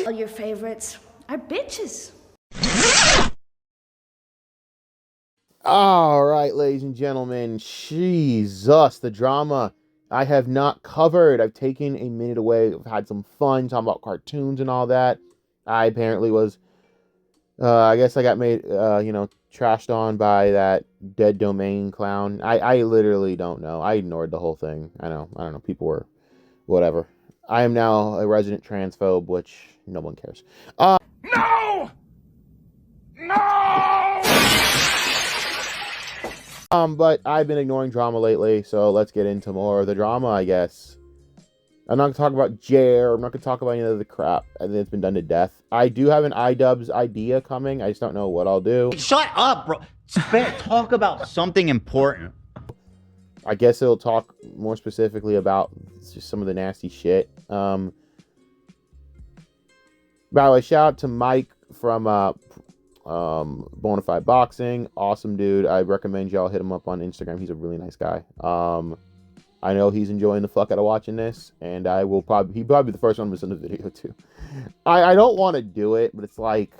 All your favorites are bitches. All right, ladies and gentlemen, Jesus, the drama I have not covered. I've taken a minute away. I've had some fun talking about cartoons and all that. I apparently was, I guess I got made, trashed on by that Dead Domain clown. I literally don't know. I ignored the whole thing. I don't know. People were, whatever. I am now a resident transphobe, which no one cares. No! No! But I've been ignoring drama lately, so let's get into more of the drama, I guess. I'm not going to talk about Jer. I'm not going to talk about any of the crap. I think it's been done to death. I do have an iDubbbz idea coming. I just don't know what I'll do. Shut up, bro. Talk about something important. I guess it'll talk more specifically about just some of the nasty shit. By the way, shout out to Mike from Bonafide Boxing. Awesome dude. I recommend y'all hit him up on Instagram. He's a really nice guy. I know he's enjoying the fuck out of watching this, and he'll probably be the first one to send the video too. I don't want to do it, but it's like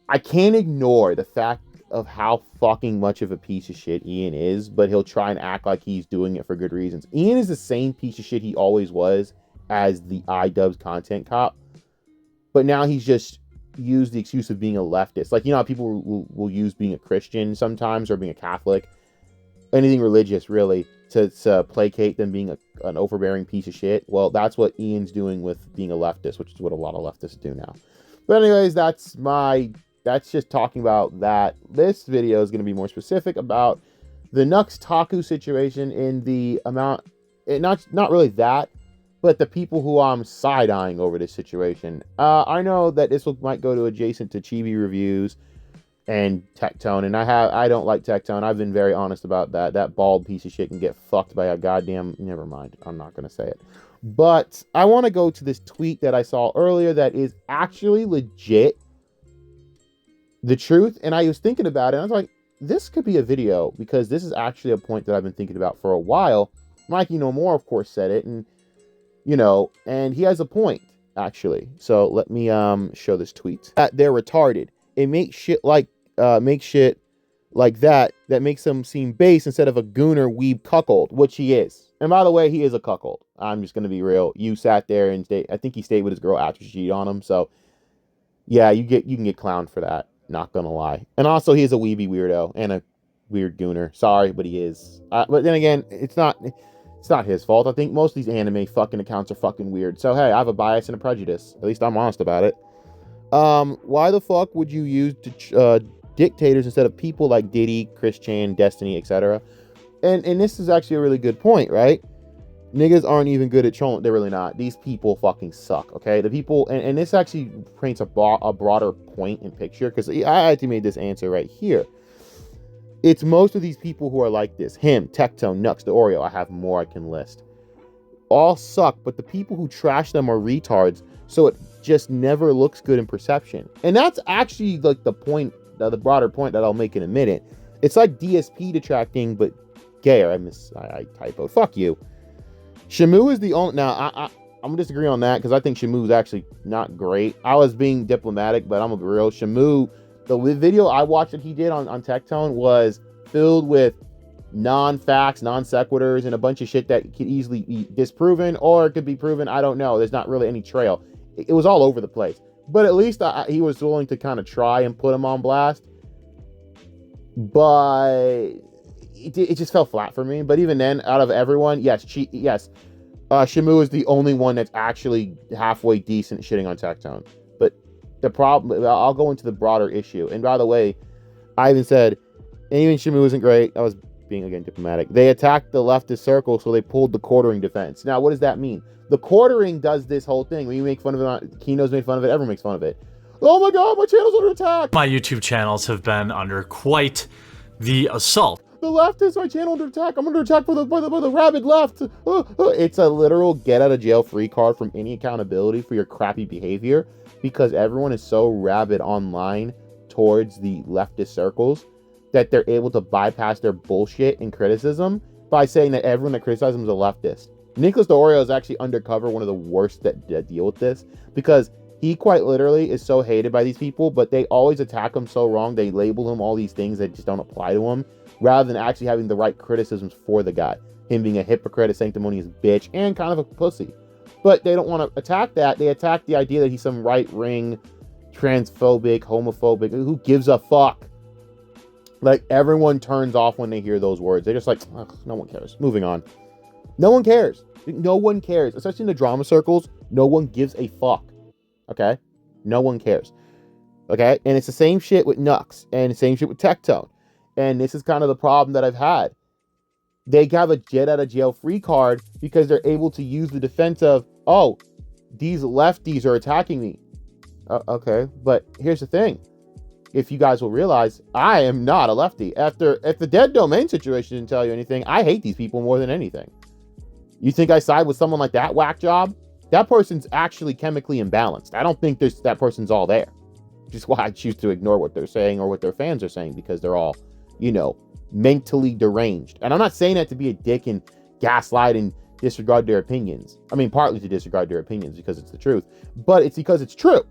I can't ignore the fact of how fucking much of a piece of shit Ian is, but he'll try and act like he's doing it for good reasons. Ian is the same piece of shit he always was as the iDubbbz content cop, but now he's just used the excuse of being a leftist. Like, you know how people will use being a Christian sometimes, or being a Catholic, anything religious really, to placate them being an overbearing piece of shit. Well, that's what Ian's doing with being a leftist, which is what a lot of leftists do now. But anyways, that's just talking about that. This video is going to be more specific about the Nuxtaku situation in the amount, not really that, but the people who I'm side-eyeing over this situation. I know that this might go to adjacent to Chibi reviews and Tectone, and I don't like Tectone. I've been very honest about that. That bald piece of shit can get fucked by a goddamn... Never mind. I'm not going to say it. But I want to go to this tweet that I saw earlier that is actually legit the truth. And I was thinking about it, and I was like, this could be a video, because this is actually a point that I've been thinking about for a while. Mikey No More, of course, said it, and and he has a point, actually. So let me show this tweet. That they're retarded. It makes shit like that makes them seem base instead of a gooner weeb cuckold, which he is. And by the way, he is a cuckold. I'm just gonna be real. You sat there and I think he stayed with his girl after she cheated on him. So yeah, you can get clowned for that. Not gonna lie. And also, he is a weeby weirdo and a weird gooner. Sorry, but he is. But then again, it's not his fault. I think most of these anime fucking accounts are fucking weird. So hey, I have a bias and a prejudice. At least I'm honest about it. Why the fuck would you use dictators instead of people like Diddy, Chris Chan, Destiny, etc.? And this is actually a really good point, right? Niggas aren't even good at trolling. They're really not. These people fucking suck, okay? The people, and this actually paints a broader point and picture, because I actually made this answer right here. It's most of these people who are like this. Him, Tectone, Nux, Deorio. I have more I can list. All suck, but the people who trash them are retards, so it just never looks good in perception. And that's actually like the point, the broader point that I'll make in a minute. It's like DSP detracting, but gayer. I typoed. Fuck you. Shamu is the only... Now, I'm going to disagree on that, because I think Shamu is actually not great. I was being diplomatic, but I'm going to be real. Shamu, the video I watched that he did on Tectone was filled with non-facts, non-sequiturs, and a bunch of shit that could easily be disproven, or it could be proven. I don't know. There's not really any trail. It was all over the place. But at least he was willing to kind of try and put him on blast. But it just fell flat for me. But even then, out of everyone, yes, Shamu is the only one that's actually halfway decent shitting on Tectone. But the problem, I'll go into the broader issue. And by the way, I even said, even Shamu isn't great. I was being, again, diplomatic. They attacked the leftist circle, so they pulled the quartering defense. Now, what does that mean? The quartering does this whole thing. When you make fun of it, Kino's made fun of it, everyone makes fun of it. Oh my god, my channel's under attack! My YouTube channels have been under quite the assault. The left is my channel under attack. I'm under attack by the rabid left. It's a literal get out of jail free card from any accountability for your crappy behavior, because everyone is so rabid online towards the leftist circles that they're able to bypass their bullshit and criticism by saying that everyone that criticizes them is a leftist. Nicholas Deorio is actually undercover one of the worst that deal with this, because He quite literally is so hated by these people, but they always attack him so wrong. They label him all these things that just don't apply to him, rather than actually having the right criticisms for the guy. Him being a hypocrite, a sanctimonious bitch, and kind of a pussy. But they don't want to attack that. They attack the idea that he's some right-wing, transphobic, homophobic. Who gives a fuck? Like, everyone turns off when they hear those words. They're just like, no one cares. Moving on. No one cares. No one cares. Especially in the drama circles, no one gives a fuck. Okay? No one cares. Okay? And it's the same shit with Nux. And the same shit with Tectone. And this is kind of the problem that I've had. They have a get out of jail free card because they're able to use the defense of, oh, these lefties are attacking me. Okay, but here's the thing. If you guys will realize, I am not a lefty. If the dead domain situation didn't tell you anything, I hate these people more than anything. You think I side with someone like that whack job? That person's actually chemically imbalanced. I don't think that person's all there. Which is why I choose to ignore what they're saying or what their fans are saying, because they're all, mentally deranged. And I'm not saying that to be a dick and gaslight and disregard their opinions. I mean, partly to disregard their opinions because it's the truth, but it's because it's true.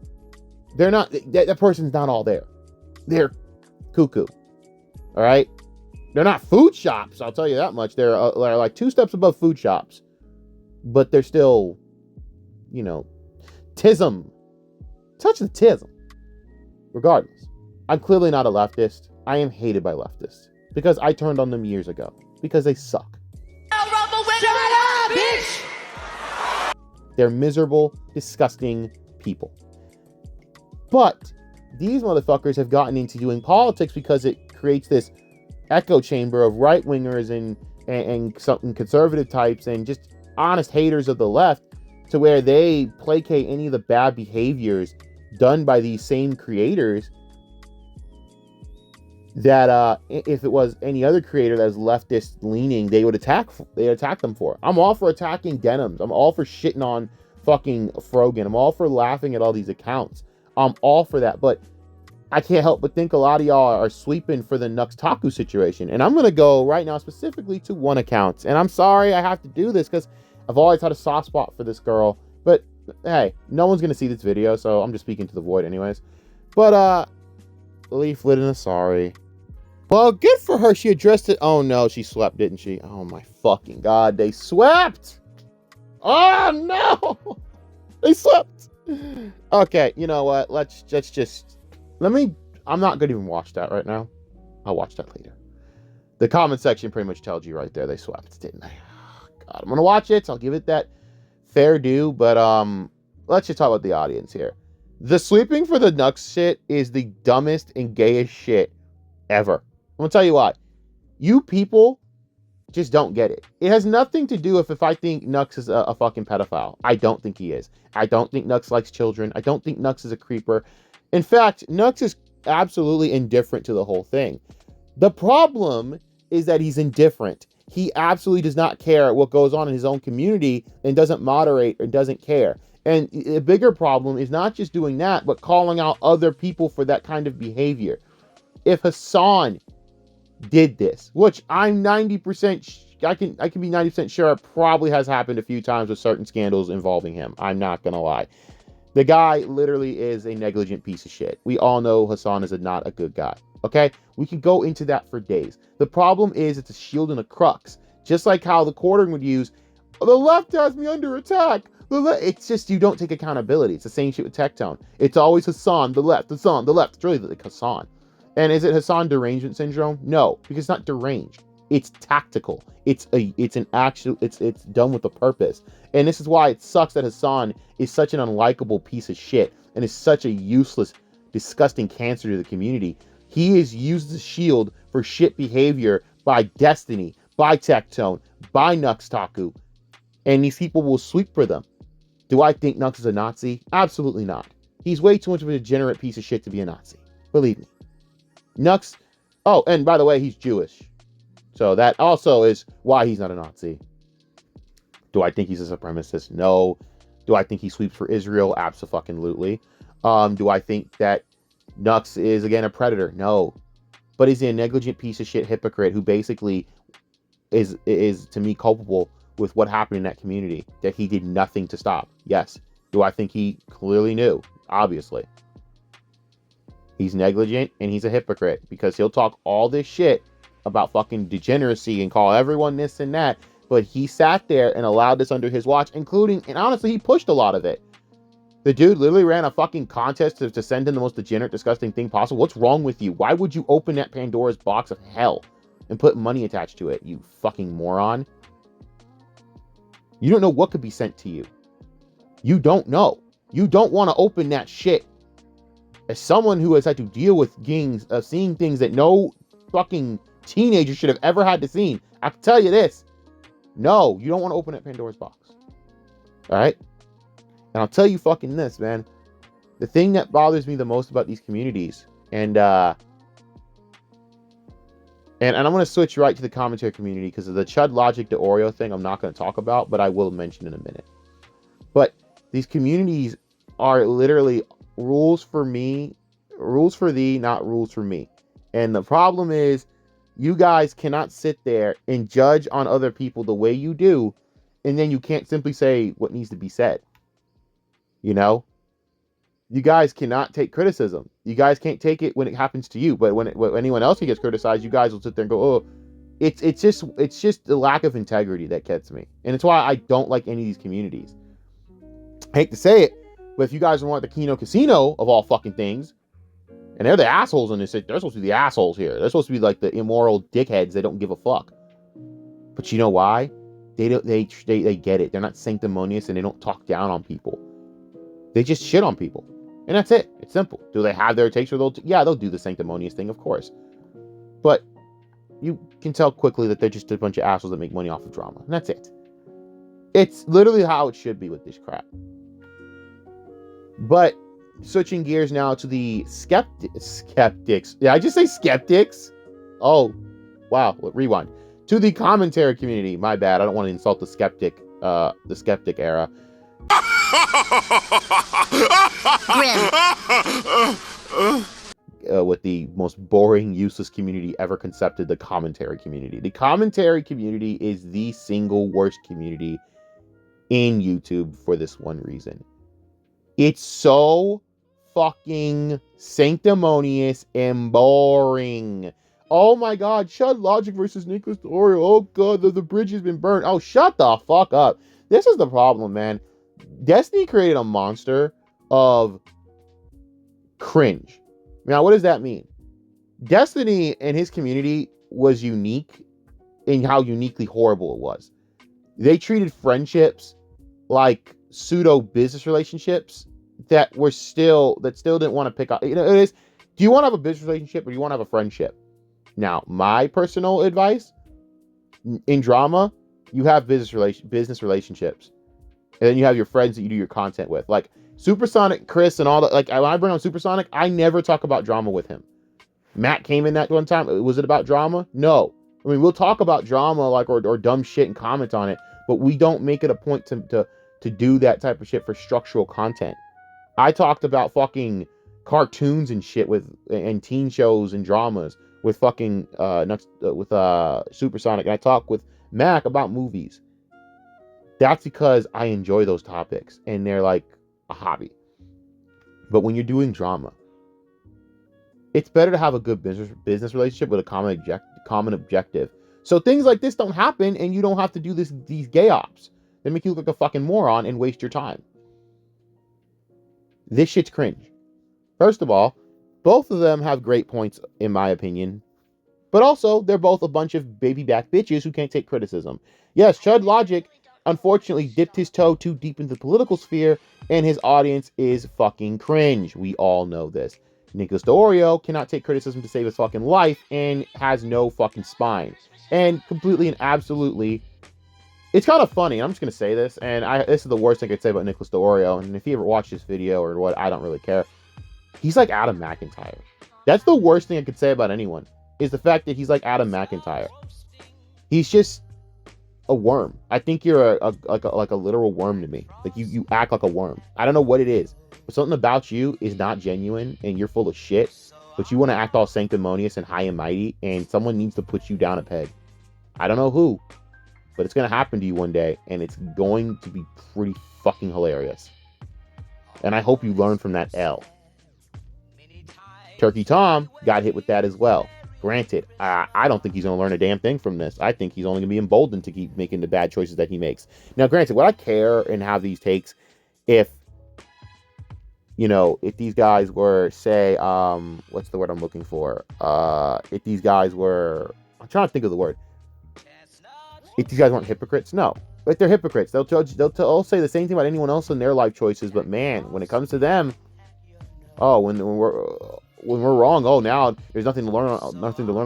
They're not, that person's not all there. They're cuckoo. All right. They're not food shops. I'll tell you that much. They're like 2 steps above food shops, but they're still, tism. Touch the tism. Regardless, I'm clearly not a leftist. I am hated by leftists because I turned on them years ago because they suck. Shut up, bitch! They're miserable, disgusting people. But these motherfuckers have gotten into doing politics because it creates this echo chamber of right-wingers and some conservative types and just honest haters of the left, to where they placate any of the bad behaviors done by these same creators that if it was any other creator that was leftist leaning, they would attack them for. I'm all for attacking denims. I'm all for shitting on fucking Frogan. I'm all for laughing at all these accounts. I'm all for that, but I can't help but think a lot of y'all are sweeping for the Nuxtaku situation. And I'm going to go right now specifically to one account. And I'm sorry I have to do this because I've always had a soft spot for this girl. But hey, no one's going to see this video, so I'm just speaking to the void anyways. But leaflet and a sorry. Well, good for her. She addressed it. Oh no, she swept, didn't she? Oh my fucking god, they swept! Oh no! They swept! Okay, you know what? Let's just... I'm not gonna even watch that right now. I'll watch that later. The comment section pretty much tells you right there they swept, didn't they? Oh, god, I'm gonna watch it, so I'll give it that fair due, but let's just talk about the audience here. The sweeping for the Nux shit is the dumbest and gayest shit ever. I'm gonna tell you why. You people just don't get it. It has nothing to do with if I think Nux is a fucking pedophile. I don't think he is. I don't think Nux likes children. I don't think Nux is a creeper. In fact, Nux is absolutely indifferent to the whole thing. The problem is that he's indifferent. He absolutely does not care what goes on in his own community and doesn't moderate or doesn't care. And a bigger problem is not just doing that, but calling out other people for that kind of behavior. If Hassan did this, which I'm 90%, I can be 90% sure it probably has happened a few times with certain scandals involving him. I'm not gonna lie. The guy literally is a negligent piece of shit. We all know Hassan is not a good guy. Okay? We could go into that for days. The problem is it's a shield and a crux. Just like how the quartering would use, the left has me under attack. It's just, you don't take accountability. It's the same shit with Tectone. It's always Hassan, the left, Hassan, the left. It's really like Hassan. And is it Hassan derangement syndrome? No, because it's not deranged. It's tactical. It's done with a purpose. And this is why it sucks that Hassan is such an unlikable piece of shit and is such a useless, disgusting cancer to the community. He is used as a shield for shit behavior by Destiny, by Tectone, by Nuxtaku. And these people will sweep for them. Do I think Nux is a Nazi? Absolutely not. He's way too much of a degenerate piece of shit to be a Nazi. Believe me. Nux, oh, and by the way, he's Jewish. So that also is why he's not a Nazi. Do I think he's a supremacist? No. Do I think he sweeps for Israel? Absolutely. Do I think that Nux is, again, a predator? No. But is he a negligent piece of shit hypocrite who basically is to me, culpable with what happened in that community that he did nothing to stop? Yes. Do I think he clearly knew? obviously. He's negligent and he's a hypocrite because he'll talk all this shit about fucking degeneracy and call everyone this and that, but he sat there and allowed this under his watch, including, and honestly, he pushed a lot of it. The dude literally ran a fucking contest to send in the most degenerate, disgusting thing possible. What's wrong with you? Why would you open that Pandora's box of hell and put money attached to it, you fucking moron? You don't know what could be sent to you. You don't know. You don't want to open that shit. As someone who has had to deal with seeing things that no fucking teenager should have ever had to see, I can tell you this. No, you don't want to open that Pandora's box. All right? And I'll tell you fucking this, man. The thing that bothers me the most about these communities, and I'm going to switch right to the commentary community because of the Chud Logic Deorio thing I'm not going to talk about, but I will mention in a minute. But these communities are literally rules for me, rules for thee, not rules for me. And the problem is, you guys cannot sit there and judge on other people the way you do, and then you can't simply say what needs to be said. You know? You guys cannot take criticism. You guys can't take it when it happens to you, but when anyone else gets criticized, you guys will sit there and go, "Oh, it's just the lack of integrity that gets me." And it's why I don't like any of these communities. I hate to say it, but if you guys want the Kino Casino of all fucking things, and they're the assholes in this, they're supposed to be the assholes here. They're supposed to be like the immoral dickheads that don't give a fuck. But you know why? They get it. They're not sanctimonious and they don't talk down on people. They just shit on people. And that's it. It's simple. Do they have their takes? They'll do the sanctimonious thing, of course. But you can tell quickly that they're just a bunch of assholes that make money off of drama. And that's it. It's literally how it should be with this crap. But switching gears now to the skeptics. Did I just say skeptics? Oh, wow. Rewind. To the commentary community. My bad. I don't want to insult the skeptic era. With the most boring, useless community ever concepted, the commentary community. The commentary community is the single worst community in YouTube for this one reason. It's so fucking sanctimonious and boring. Oh my god, Chud Logic versus Nicholas Deorio. Oh god, the bridge has been burned. Oh, shut the fuck up. This is the problem, man. Destiny created a monster of cringe. Now, what does that mean? Destiny and his community was unique in how uniquely horrible it was. They treated friendships like pseudo business relationships that still didn't want to pick up. You know, it is. Do you want to have a business relationship or do you want to have a friendship? Now, my personal advice in drama, you have business relationships. And then you have your friends that you do your content with. Like Supersonic, Chris, and all that. Like when I bring on Supersonic, I never talk about drama with him. Matt came in that one time. Was it about drama? No. I mean, we'll talk about drama like or dumb shit and comment on it, but we don't make it a point to do that type of shit for structural content. I talked about fucking cartoons and shit and teen shows and dramas with fucking Supersonic. And I talk with Mac about movies. That's because I enjoy those topics and they're like a hobby. But when you're doing drama, it's better to have a good business relationship with a common objective. So things like this don't happen and you don't have to do these gay ops that make you look like a fucking moron and waste your time. This shit's cringe. First of all, both of them have great points in my opinion. But also, they're both a bunch of baby back bitches who can't take criticism. Yes, Chud Logic unfortunately dipped his toe too deep into the political sphere, and his audience is fucking cringe. We all know this. Nicholas Deorio cannot take criticism to save his fucking life and has no fucking spine. And completely and absolutely, it's kind of funny. I'm just going to say this, and this is the worst thing I could say about Nicholas Deorio, and if he ever watched this video or what, I don't really care. He's like Adam McIntyre. That's the worst thing I could say about anyone, is the fact that he's like Adam McIntyre. He's just a worm. I think you're like a literal worm to me. Like you act like a worm. I don't know what it is, but something about you is not genuine and you're full of shit, but you want to act all sanctimonious and high and mighty, and someone needs to put you down a peg. I don't know who, but it's going to happen to you one day, and it's going to be pretty fucking hilarious. And I hope you learn from that L. Turkey Tom got hit with that as well. Granted, I don't think he's going to learn a damn thing from this. I think he's only going to be emboldened to keep making the bad choices that he makes. Now, granted, would I care and have these takes if, you know, if these guys were, say, what's the word I'm looking for? If these guys were, I'm trying to think of the word. If these guys weren't hypocrites, no. But they're hypocrites. They'll say the same thing about anyone else in their life choices. But man, when it comes to them, oh, when we're wrong, oh, now there's nothing to learn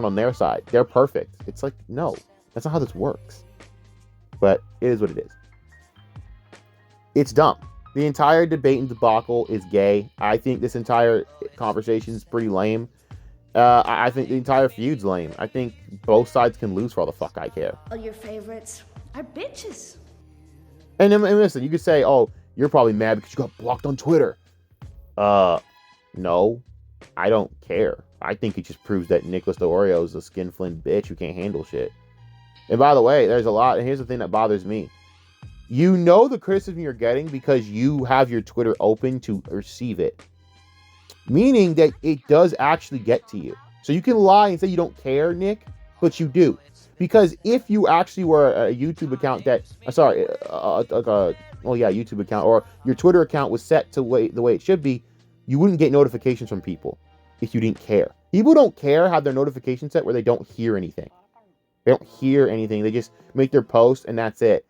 on their side. They're perfect. It's like, no, that's not how this works. But it is what it is. It's dumb. The entire debate and debacle is gay. I think this entire conversation is pretty lame. I think the entire feud's lame. I think both sides can lose for all the fuck I care. All your favorites are bitches. And listen, you could say, oh, you're probably mad because you got blocked on Twitter. No, I don't care. I think it just proves that Nicholas Deorio is a skinflint bitch who can't handle shit. And by the way, there's a lot, and here's the thing that bothers me. You know the criticism you're getting because you have your Twitter open to receive it. Meaning that it does actually get to you. So you can lie and say you don't care, Nick, but you do. Because if you actually were a YouTube account that, YouTube account, or your Twitter account was set to the way it should be, you wouldn't get notifications from people if you didn't care. People don't care, have their notification set where they don't hear anything. They don't hear anything. They just make their post and that's it.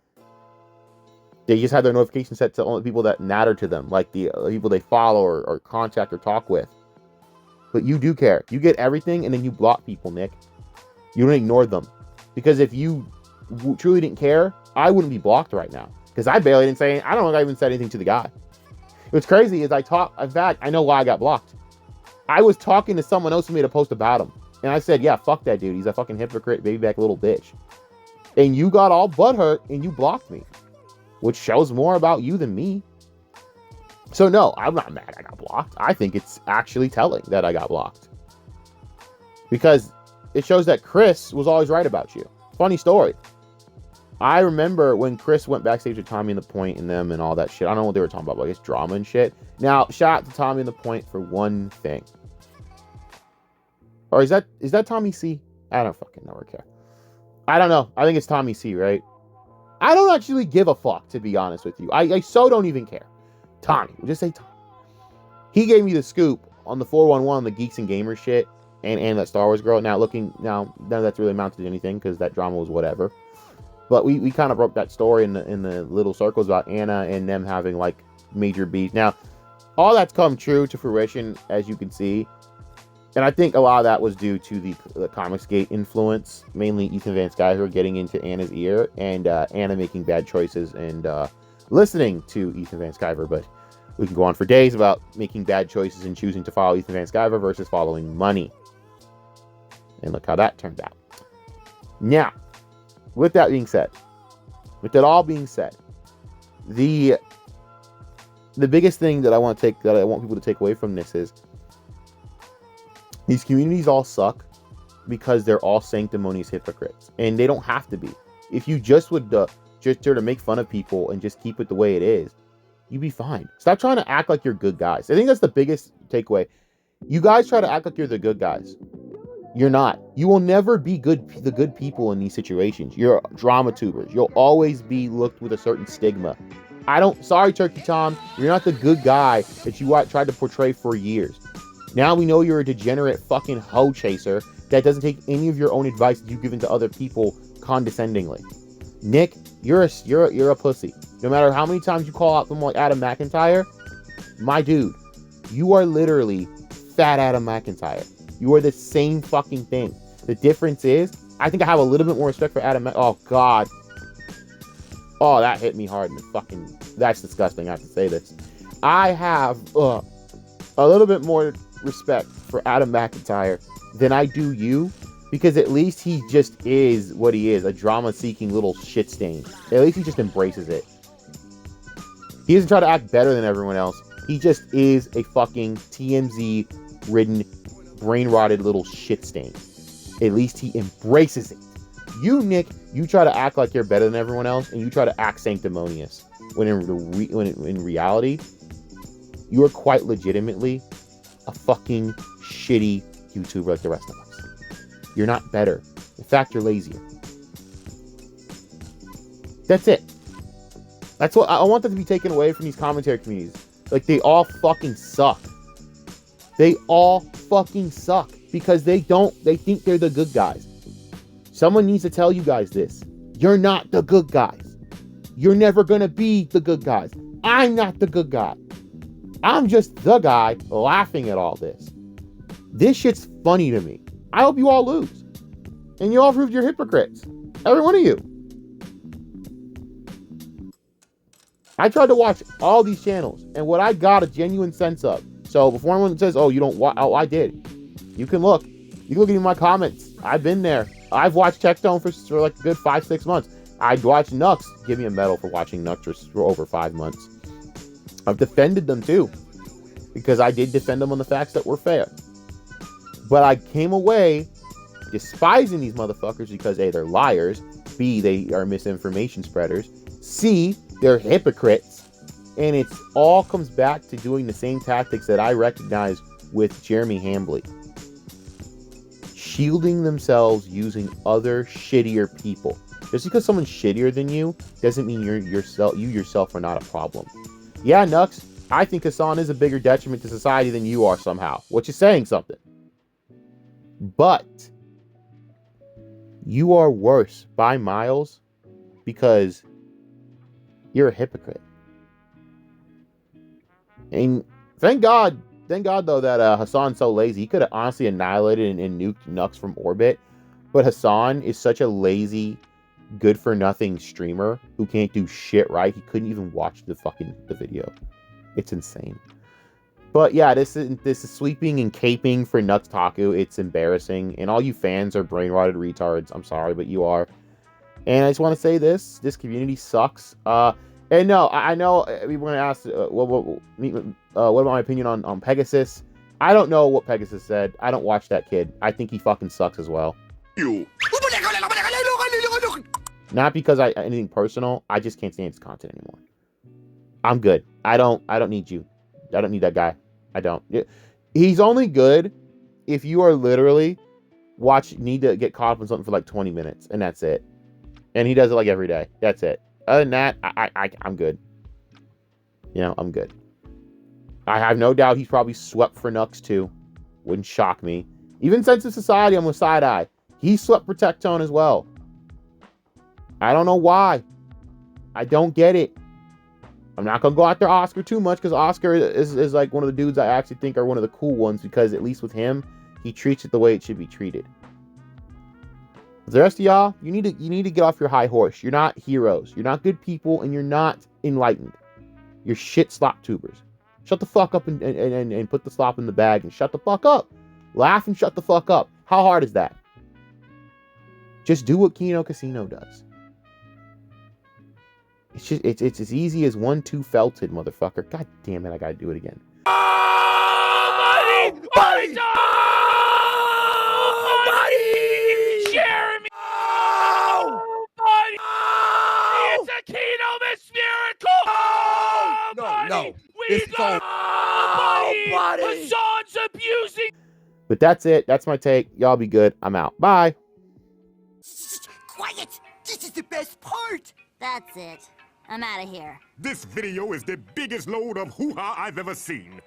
They just have their notification set to only people that matter to them, like the people they follow or contact or talk with. But you do care. You get everything and then you block people, Nick. You don't ignore them. Because if you truly didn't care, I wouldn't be blocked right now. Because I barely didn't say, I don't know if I even said anything to the guy. What's crazy is in fact, I know why I got blocked. I was talking to someone else who made a post about him. And I said, yeah, fuck that dude. He's a fucking hypocrite, baby back little bitch. And you got all butthurt and you blocked me. Which shows more about you than me. So no, I'm not mad I got blocked. I think it's actually telling that I got blocked. Because it shows that Chris was always right about you. Funny story. I remember when Chris went backstage with Tommy and the Point and them and all that shit. I don't know what they were talking about, but I guess drama and shit. Now, shout out to Tommy and the Point for one thing. Or is that Tommy C? I don't fucking know or care. I don't know. I think it's Tommy C, right? I don't actually give a fuck, to be honest with you. I so don't even care. Tommy. We'll just say Tommy. He gave me the scoop on the 411 on the Geeks and Gamers shit and that Star Wars girl. Now, none of that's really amounted to anything because that drama was whatever. But we kind of broke that story in the little circles about Anna and them having, like, major beef. Now, all that's come true to fruition, as you can see. And I think a lot of that was due to the Comicsgate influence, mainly Ethan Van Sciver getting into Anna's ear and Anna making bad choices and listening to Ethan Van Sciver. But we can go on for days about making bad choices and choosing to follow Ethan Van Sciver versus following money. And look how that turned out. Now, with that all being said, the biggest thing that I want people to take away from this is these communities all suck because they're all sanctimonious hypocrites, and they don't have to be. If you just would just sort of make fun of people and just keep it the way it is, you'd be fine. Stop trying to act like you're good guys. I think that's the biggest takeaway. You guys try to act like you're the good guys. You're not. You will never be the good people in these situations. You're drama tubers. You'll always be looked with a certain stigma. Sorry, Turkey Tom, you're not the good guy that you tried to portray for years. Now we know you're a degenerate fucking hoe chaser that doesn't take any of your own advice that you've given to other people condescendingly. Nick, you're a pussy. No matter how many times you call out someone like Adam McIntyre, my dude, you are literally fat Adam McIntyre. You are the same fucking thing. The difference is, I think I have a little bit more respect for Adam Oh, God. Oh, that hit me hard. That's disgusting. I have to say this. I have a little bit more respect for Adam McIntyre than I do you, because at least he just is what he is, a drama-seeking little shit stain. At least he just embraces it. He doesn't try to act better than everyone else. He just is a fucking TMZ-ridden, brain-rotted little shit stain. At least he embraces it. You, Nick, you try to act like you're better than everyone else, and you try to act sanctimonious. When in reality, You are quite legitimately a fucking shitty YouTuber like the rest of us. You're not better. In fact, you're lazier. That's it. That's what I want that to be taken away from these commentary communities. Like, they all fucking suck. They all fucking suck because they think they're the good guys. Someone needs to tell you guys this. You're not the good guys. You're never going to be the good guys. I'm not the good guy. I'm just the guy laughing at all this. This shit's funny to me. I hope you all lose. And you all proved you're hypocrites. Every one of you. I tried to watch all these channels, and what I got a genuine sense of. So before anyone says, oh, you don't watch, oh, I did. You can look. You can look at my comments. I've been there. I've watched Tectone for like a good 5-6 months. I'd watch Nux. Give me a medal for watching Nux for over 5 months. I've defended them too, because I did defend them on the facts that were fair. But I came away despising these motherfuckers because A, they're liars, B, they are misinformation spreaders, C, they're hypocrites, and it all comes back to doing the same tactics that I recognize with Jeremy Hambley. Shielding themselves using other shittier people. Just because someone's shittier than you doesn't mean you yourself are not a problem. Yeah, Nux, I think Hassan is a bigger detriment to society than you are somehow, which is saying something. But you are worse by miles because you're a hypocrite. And thank God though that Hassan's so lazy. He could have honestly annihilated and nuked Nux from orbit. But Hassan is such a lazy, good for nothing streamer who can't do shit right. He couldn't even watch the video. It's insane. But yeah, this is sweeping and caping for Nuxtaku. It's embarrassing. And all you fans are brain-rotted retards. I'm sorry, but you are. And I just want to say this community sucks. And no, I know we were going to ask, what about my opinion on Pegasus? I don't know what Pegasus said. I don't watch that kid. I think he fucking sucks as well. Not because anything personal. I just can't stand his content anymore. I'm good. I don't need you. I don't need that guy. I don't. He's only good if you are literally need to get caught up on something for like 20 minutes, and that's it. And he does it like every day. That's it. Other than that, I'm good. You know, I'm good. I have no doubt he's probably swept for Nux too. Wouldn't shock me. Even Sense of Society, I'm with Side Eye. He swept for Tectone as well. I don't know why. I don't get it. I'm not going to go after Oscar too much because Oscar is like one of the dudes I actually think are one of the cool ones because at least with him, he treats it the way it should be treated. The rest of y'all, you need to get off your high horse. You're not heroes. You're not good people, and you're not enlightened. You're shit slop tubers. Shut the fuck up and put the slop in the bag and shut the fuck up. Laugh and shut the fuck up. How hard is that? Just do what Kino Casino does. It's as easy as 1-2 felted, motherfucker. God damn it, I gotta do it again. Oh, buddy! Oh, buddy! Jeremy! Oh, buddy! Oh! It's a Kino Miss Miracle! Oh, buddy! No, We got buddy! Hassan's abusing! But that's it. That's my take. Y'all be good. I'm out. Bye. Quiet! This is the best part! That's it. I'm out of here. This video is the biggest load of hoo-ha I've ever seen.